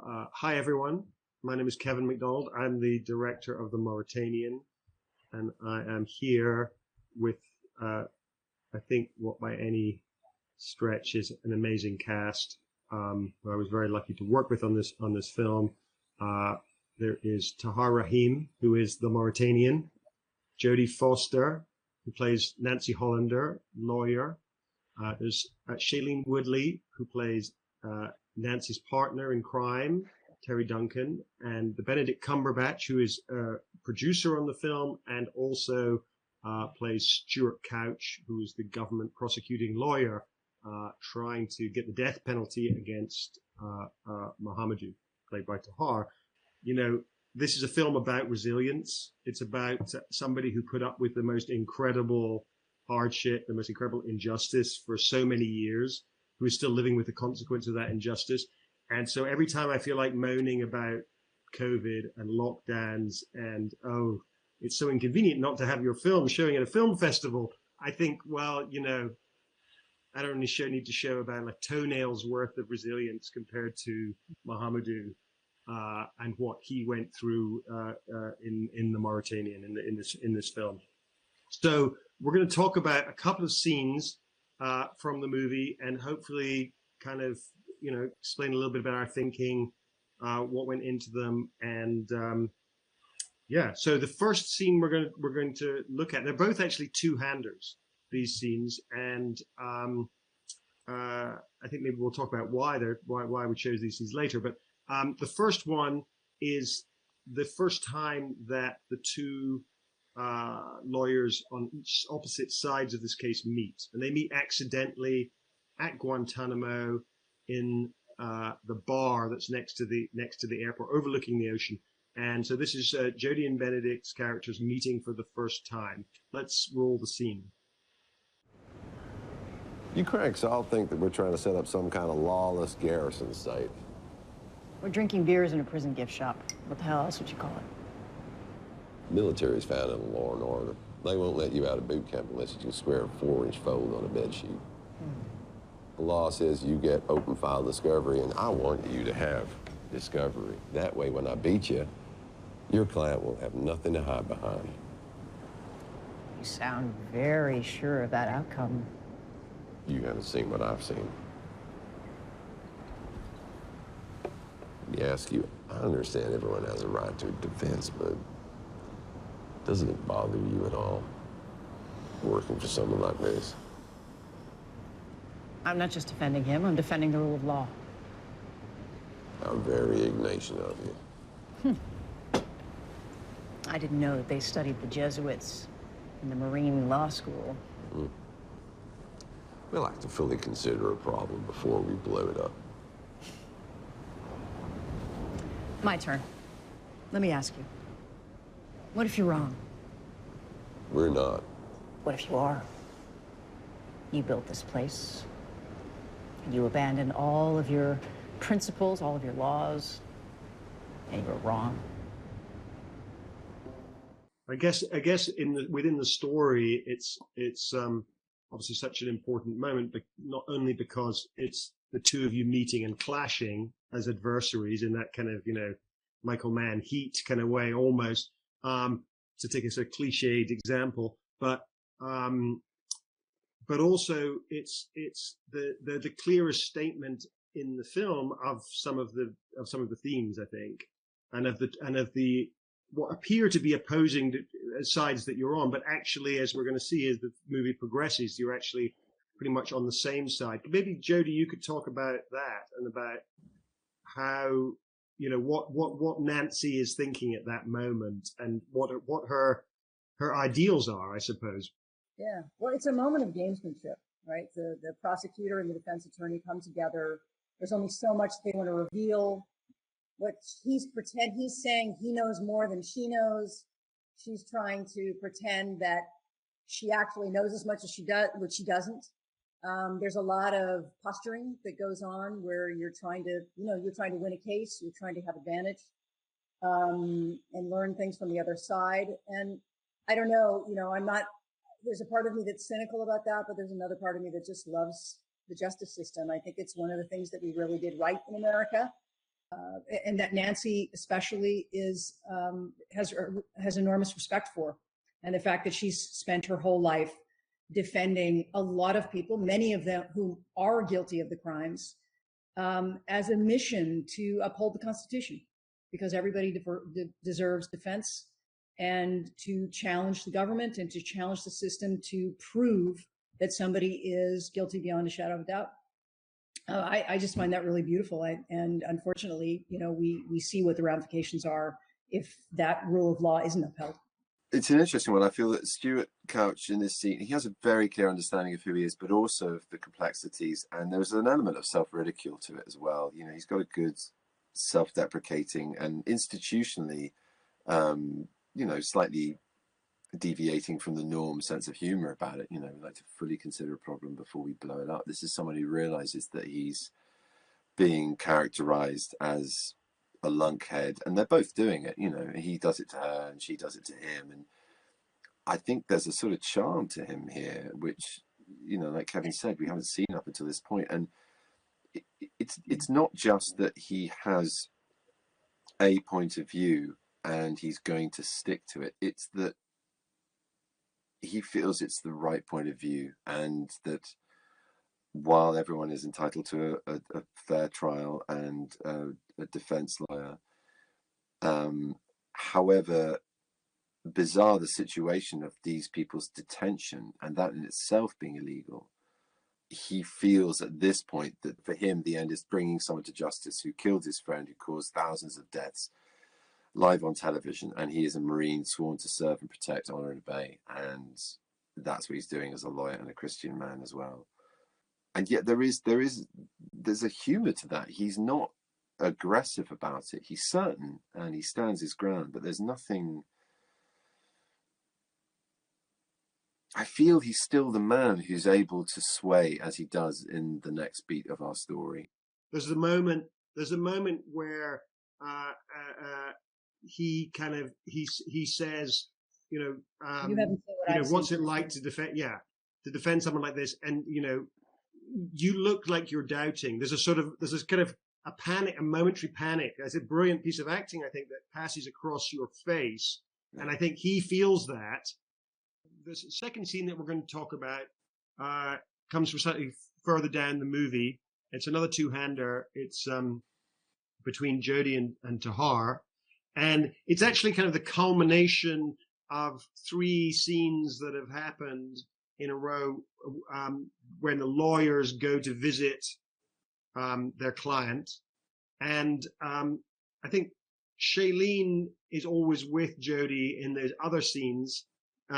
Hi, everyone. My name is Kevin Macdonald. I'm the director of the Mauritanian, and I am here with, I think, what by any stretch is an amazing cast. Who I was very lucky to work with on this film. There is Tahar Rahim, who is the Mauritanian, Jodie Foster, who plays Nancy Hollander, lawyer. There's Shailene Woodley, who plays Nancy's partner in crime, Terry Duncan, and the Benedict Cumberbatch, who is a producer on the film and also plays Stuart Couch, who is the government prosecuting lawyer trying to get the death penalty against Mohamedou, played by Tahar. You know, this is a film about resilience. It's about somebody who put up with the most incredible hardship, the most incredible injustice for so many years, who is still living with the consequence of that injustice. And so every time I feel like moaning about COVID and lockdowns and, oh, it's so inconvenient not to have your film showing at a film festival, I think, well, you know, I don't need to show about like toenails worth of resilience compared to Mohamedou and what he went through in the Mauritanian in this film. So we're going to talk about a couple of scenes from the movie and hopefully kind of, you know, explain a little bit about our thinking, what went into them, and yeah. So the first scene we're going to look at, they're both actually two-handers, these scenes, and I think maybe we'll talk about why we chose these scenes later. But the first one is the first time that the two lawyers on each opposite sides of this case meet, and they meet accidentally at Guantánamo in the bar that's next to the airport, overlooking the ocean. And so this is Jodie and Benedict's characters meeting for the first time. Let's roll the scene. You cranks all think that we're trying to set up some kind of lawless garrison site. We're drinking beers in a prison gift shop. What the hell else would you call it? Military's found in law and order. They won't let you out of boot camp unless you can square a 4-inch fold on a bed sheet. The law says you get open file discovery, and I want you to have discovery. That way, when I beat you, your client will have nothing to hide behind. You sound very sure of that outcome. You haven't seen what I've seen. Let me ask you, I understand everyone has a right to defense, but doesn't it bother you at all working for someone like this? I'm not just defending him, I'm defending the rule of law. How very Ignatian of you. I didn't know that they studied the Jesuits in the Marine Law School. We like to fully consider a problem before we blow it up. My turn. Let me ask you. What if you're wrong? We're not. What if you are? You built this place. You abandoned all of your principles, all of your laws, and you were wrong. I guess within the story, it's obviously such an important moment, but not only because it's the two of you meeting and clashing as adversaries in that kind of, you know, Michael Mann Heat kind of way almost, to take a sort of cliched example, but also it's the clearest statement in the film of some of the themes, I think, and of the what appear to be opposing sides that you're on, but actually, as we're going to see as the movie progresses, you're actually pretty much on the same side. Maybe Jodie, you could talk about that and about how, you know, what Nancy is thinking at that moment and what her ideals are, I suppose. Yeah, well, it's a moment of gamesmanship, right? The prosecutor and the defense attorney come together. There's only so much they want to reveal. What he's saying he knows more than she knows. She's trying to pretend that she actually knows as much as she does, which she doesn't. There's a lot of posturing that goes on where you're trying to win a case, you're trying to have advantage, and learn things from the other side. And I don't know, there's a part of me that's cynical about that, but there's another part of me that just loves the justice system. I think it's one of the things that we really did right in America. and that Nancy especially has enormous respect for. And the fact that she's spent her whole life defending a lot of people, many of them who are guilty of the crimes, as a mission to uphold the Constitution, because everybody deserves defense, and to challenge the government and to challenge the system to prove that somebody is guilty beyond a shadow of a doubt. I just find that really beautiful. And unfortunately, we see what the ramifications are if that rule of law isn't upheld. It's an interesting one. I feel that Stuart Couch in this scene, he has a very clear understanding of who he is, but also of the complexities. And there's an element of self-ridicule to it as well. He's got a good self-deprecating and institutionally, slightly deviating from the norm sense of humor about it. We like to fully consider a problem before we blow it up. This is someone who realizes that he's being characterized as a lunkhead, and they're both doing it. He does it to her and she does it to him, and I think there's a sort of charm to him here, which like Kevin said, we haven't seen up until this point. And it's not just that he has a point of view and he's going to stick to it. It's that he feels it's the right point of view, and that while everyone is entitled to a fair trial and a defense lawyer, however bizarre the situation of these people's detention, and that in itself being illegal, he feels at this point that for him the end is bringing someone to justice who killed his friend, who caused thousands of deaths live on television, and he is a Marine sworn to serve and protect, honor and obey, and that's what he's doing as a lawyer and a Christian man as well. And yet there's a humor to that. He's not aggressive about it. He's certain and he stands his ground, but there's nothing. I feel he's still the man who's able to sway as he does in the next beat of our story. There's a moment where he says, you haven't seen what what's it like to defend someone like this, and you look like you're doubting. There's this kind of a momentary panic. It's a brilliant piece of acting, I think, that passes across your face, and I think he feels that. The second scene that we're going to talk about comes from slightly further down the movie. It's another two-hander. It's between Jodie and Tahar. And it's actually kind of the culmination of three scenes that have happened in a row when the lawyers go to visit their client. And I think Shailene is always with Jodie in those other scenes,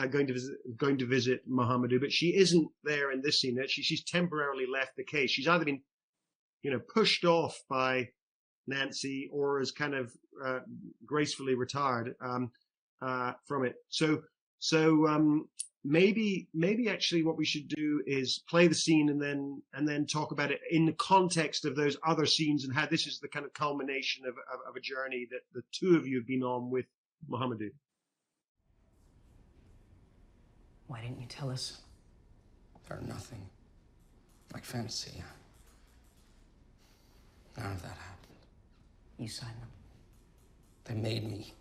going to visit Mohamedou, but she isn't there in this scene. She's temporarily left the case. She's either been, pushed off by Nancy, or is kind of gracefully retired from it. So maybe actually what we should do is play the scene and then talk about it in the context of those other scenes, and how this is the kind of culmination of a journey that the two of you have been on with Mohamedou. Why didn't you tell us? They're nothing. Like fantasy. None of that happened. You signed them. They made me.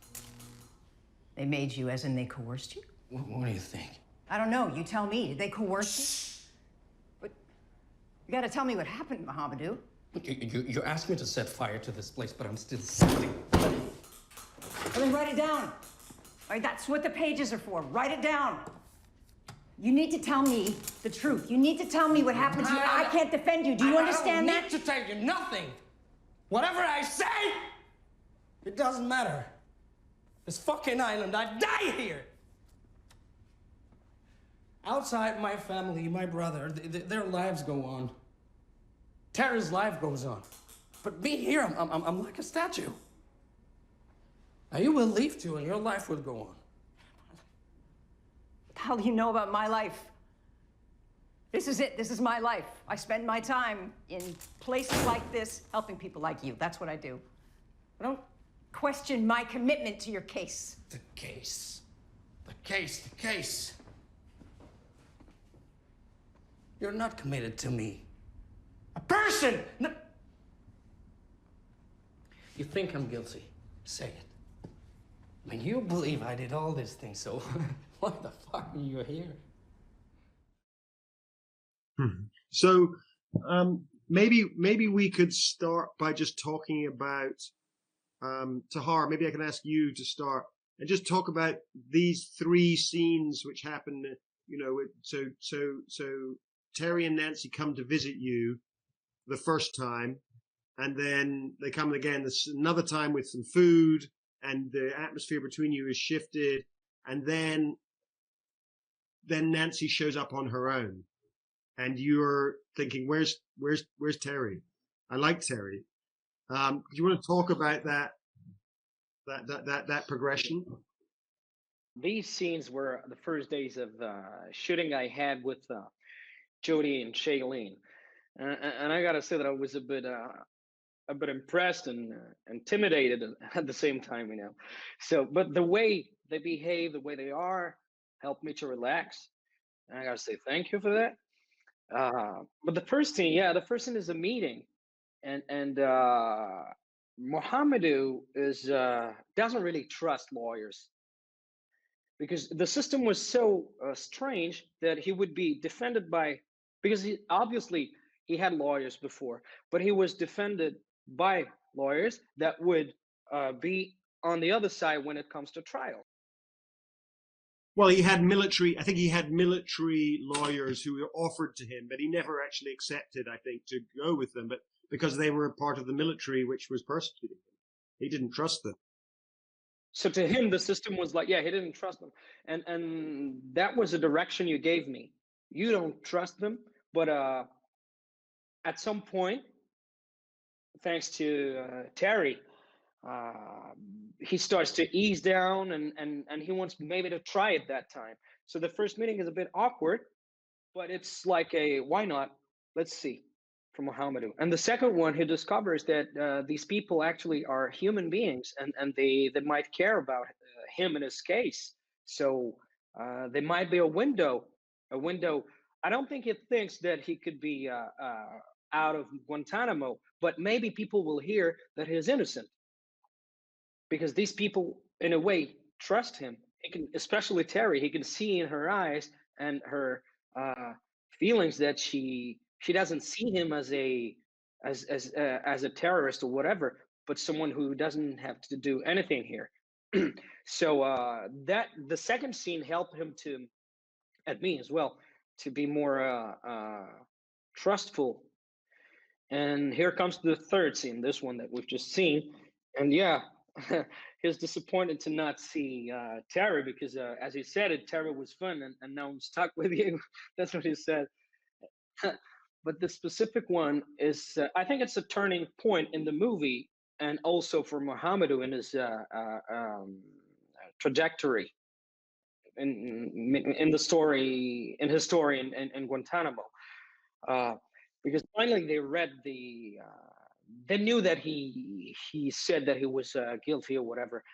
They made you, as in they coerced you? What do you think? I don't know. You tell me. Did they coerce you? But you got to tell me what happened, Mohamedou. You asked me to set fire to this place, but I'm still sitting. Well, then write it down. All right, that's what the pages are for. Write it down. You need to tell me the truth. You need to tell me what happened to you. I can't defend you. Do you understand that? I don't need to tell you nothing. Whatever I say, it doesn't matter. This fucking island, I die here. Outside my family, my brother, their lives go on. Tara's life goes on. But me here, I'm like a statue. Now you will leave too, and your life will go on. What the hell do you know about my life? This is it. This is my life. I spend my time in places like this helping people like you. That's what I do. I don't question my commitment to your case. The case. The case. The case. You're not committed to me. A person! No. you think I'm guilty, say it. I mean, you believe I did all these things, so why the fuck are you here? So maybe we could start by just talking about Tahar. Maybe I can ask you to start and just talk about these three scenes which happen. You know, so Terry and Nancy come to visit you the first time, and then they come again another time with some food, and the atmosphere between you is shifted, and then Nancy shows up on her own, and you're thinking, where's Terry? I like Terry. Do you want to talk about that progression? These scenes were the first days of shooting I had with Jodie and Shailene, and I gotta say that I was a bit impressed and intimidated at the same time, you know. So, but the way they behave, the way they are, helped me to relax. And I gotta say thank you for that. But the first scene is a meeting, and Mohamedou doesn't really trust lawyers, because the system was so strange that he would be defended by, because he had lawyers before, but he was defended by lawyers that would be on the other side when it comes to trial. Well, I think he had military lawyers who were offered to him, but he never actually accepted, I think, to go with them, but because they were part of the military which was persecuting him. He didn't trust them. So to him, the system was like, yeah, he didn't trust them. And that was the direction you gave me. You don't trust them, but at some point, thanks to Terry, he starts to ease down, and he wants maybe to try it that time. So the first meeting is a bit awkward, but it's like why not? Let's see, from Mohamedou. And the second one, he discovers that these people actually are human beings, and they might care about him and his case. So there might be a window. I don't think he thinks that he could be out of Guantánamo, but maybe people will hear that he's innocent, because these people, in a way, trust him. He can, especially Terry, he can see in her eyes and her feelings that she doesn't see him as a terrorist or whatever, but someone who doesn't have to do anything here. So that the second scene helped him at me as well, to be more trustful. And here comes the third scene, this one that we've just seen, and yeah. He was disappointed to not see Terry, because as he said it, Terry was fun, and now I'm stuck with you. That's what he said. But the specific one is, I think it's a turning point in the movie, and also for Mohamedou in his trajectory in the story, in his story in Guantánamo. Because finally they read they knew that he said that he was guilty or whatever,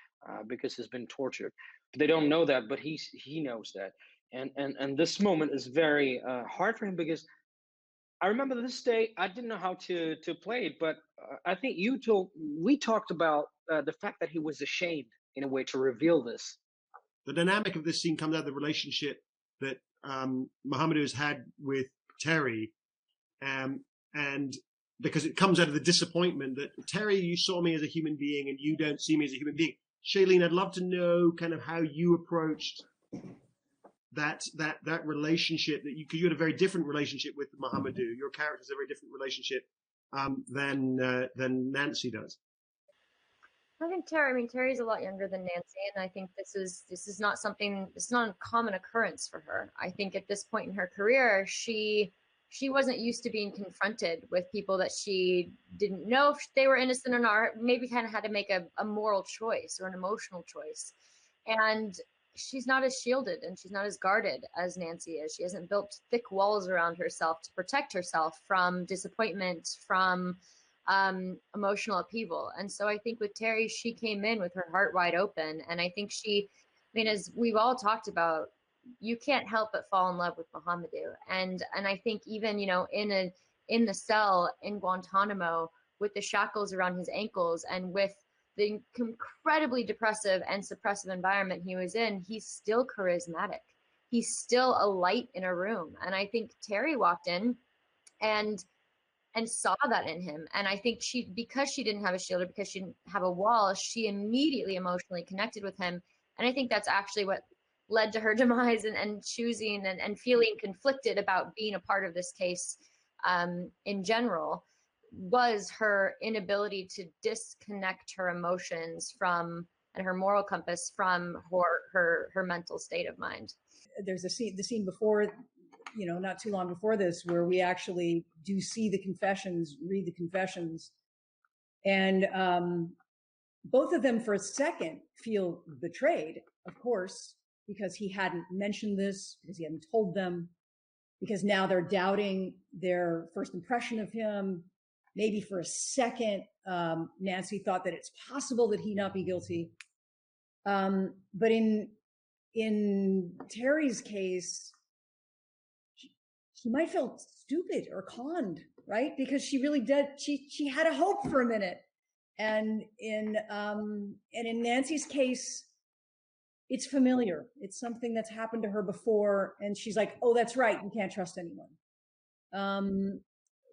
because he's been tortured. But they don't know that, but he knows that. And this moment is very hard for him, because I remember this day, I didn't know how to play it, but I think we talked about the fact that he was ashamed, in a way, to reveal this. The dynamic of this scene comes out of the relationship that Mohamedou has had with Terry, and because it comes out of the disappointment that, Terry, you saw me as a human being and you don't see me as a human being. Shailene, I'd love to know kind of how you approached that relationship, that you had a very different relationship with Mohamedou. Your character has a very different relationship than Nancy does. I think Terry's a lot younger than Nancy, and I think this is not a common occurrence for her. I think at this point in her career, she wasn't used to being confronted with people that she didn't know if they were innocent or not, maybe kind of had to make a moral choice or an emotional choice. And she's not as shielded and she's not as guarded as Nancy is. She hasn't built thick walls around herself to protect herself from disappointment, from emotional upheaval. And so I think with Terry, she came in with her heart wide open. And I think as we've all talked about, you can't help but fall in love with Mohamedou. And I think even, in the cell in Guantánamo, with the shackles around his ankles and with the incredibly depressive and suppressive environment he was in, he's still charismatic. He's still a light in a room. And I think Terry walked in and saw that in him. And I think because she didn't have a shield, or because she didn't have a wall, she immediately emotionally connected with him. And I think that's actually what led to her demise, and choosing and feeling conflicted about being a part of this case in general, was her inability to disconnect her emotions from, and her moral compass from her mental state of mind. There's the scene before, not too long before this, where we actually do see the confessions, read the confessions. And both of them for a second feel betrayed, of course, because he hadn't mentioned this, because he hadn't told them, because now they're doubting their first impression of him. Maybe for a second, Nancy thought that it's possible that he not be guilty. But in Terry's case, she might feel stupid or conned, right? Because she really did. She had a hope for a minute, and in Nancy's case, it's familiar. It's something that's happened to her before, and she's like, "Oh, that's right. You can't trust anyone."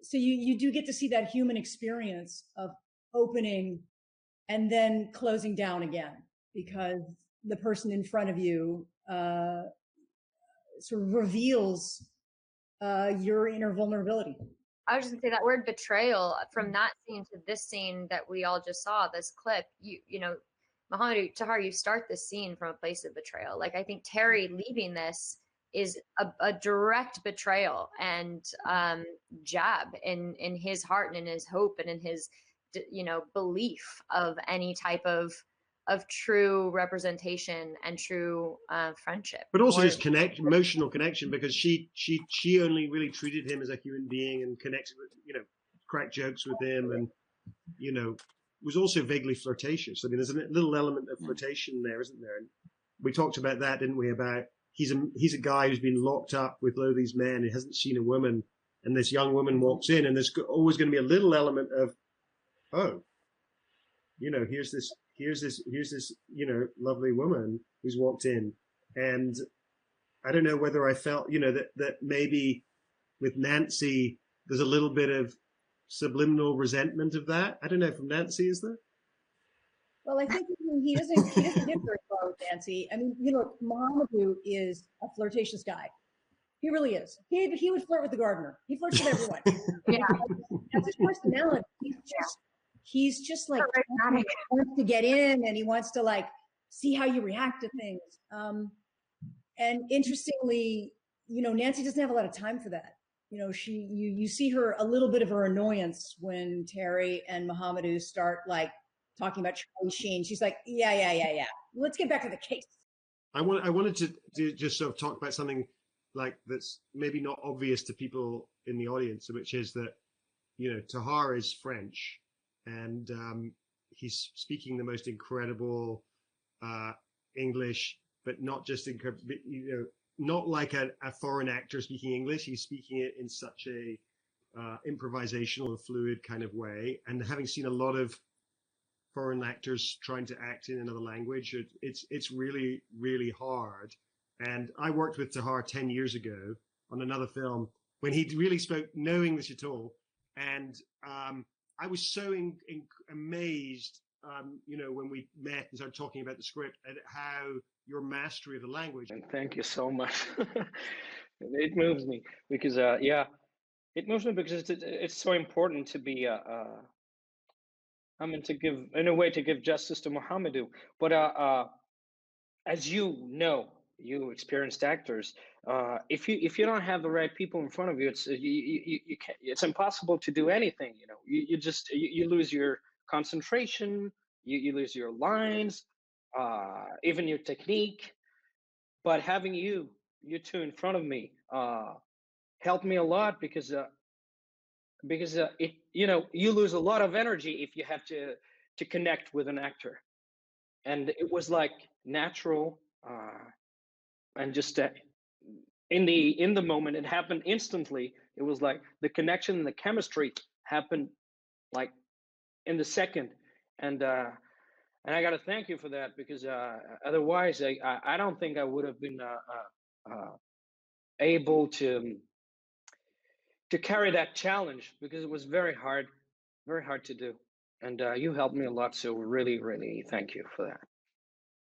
So you do get to see that human experience of opening and then closing down again, because the person in front of you sort of reveals your inner vulnerability. I was just gonna say that word betrayal, from that scene to this scene that we all just saw, this clip, you know, Mohamedou, Tahar, you start this scene from a place of betrayal. Like, I think Terry leaving this is a direct betrayal and jab in his heart and in his hope and in his, belief of any type of true representation and true friendship. But also his emotional connection, because she only really treated him as a human being and connected with, cracked jokes with him, and was also vaguely flirtatious. I mean, there's a little element of flirtation there, isn't there? And we talked about that, didn't we? About he's a guy who's been locked up with all these men. He hasn't seen a woman, and this young woman walks in, and there's always going to be a little element of, oh, here's this lovely woman who's walked in. And I don't know whether I felt that maybe with Nancy there's a little bit of subliminal resentment of that. I don't know, from Nancy, is there? Well, I think he doesn't get very far with Nancy. I mean, Mohamedou is a flirtatious guy. He really is. He would flirt with the gardener. He flirts with everyone. Yeah, that's his personality. He's just like, he wants to get in, and he wants to like see how you react to things. And interestingly, Nancy doesn't have a lot of time for that. You see her, a little bit of her annoyance when Terry and Mohamedou start like talking about Charlie Sheen. She's like, yeah. Let's get back to the case. I wanted to just sort of talk about something like that's maybe not obvious to people in the audience, which is that, Tahar is French, and he's speaking the most incredible English, but not just not like a foreign actor speaking English. He's speaking it in such a improvisational and fluid kind of way. And having seen a lot of foreign actors trying to act in another language, it's really, really hard. And I worked with Tahar 10 years ago on another film when he really spoke no English at all. And I was so amazed, when we met and started talking about the script, and how your mastery of the language. Thank you so much. It moves me because, it moves me because it's so important to be, to give justice to Mohamedou. But as you experienced actors, if you don't have the right people in front of you, it's impossible to do anything. You lose your concentration, you lose your lines, even your technique. But having you two in front of me helped me a lot, because you lose a lot of energy if you have to connect with an actor, and it was like natural, and just in the moment, it happened instantly. It was like the connection and the chemistry happened like in the second, and I got to thank you for that, because otherwise I don't think I would have been able to carry that challenge, because it was very hard to do, and you helped me a lot. So really, really thank you for that.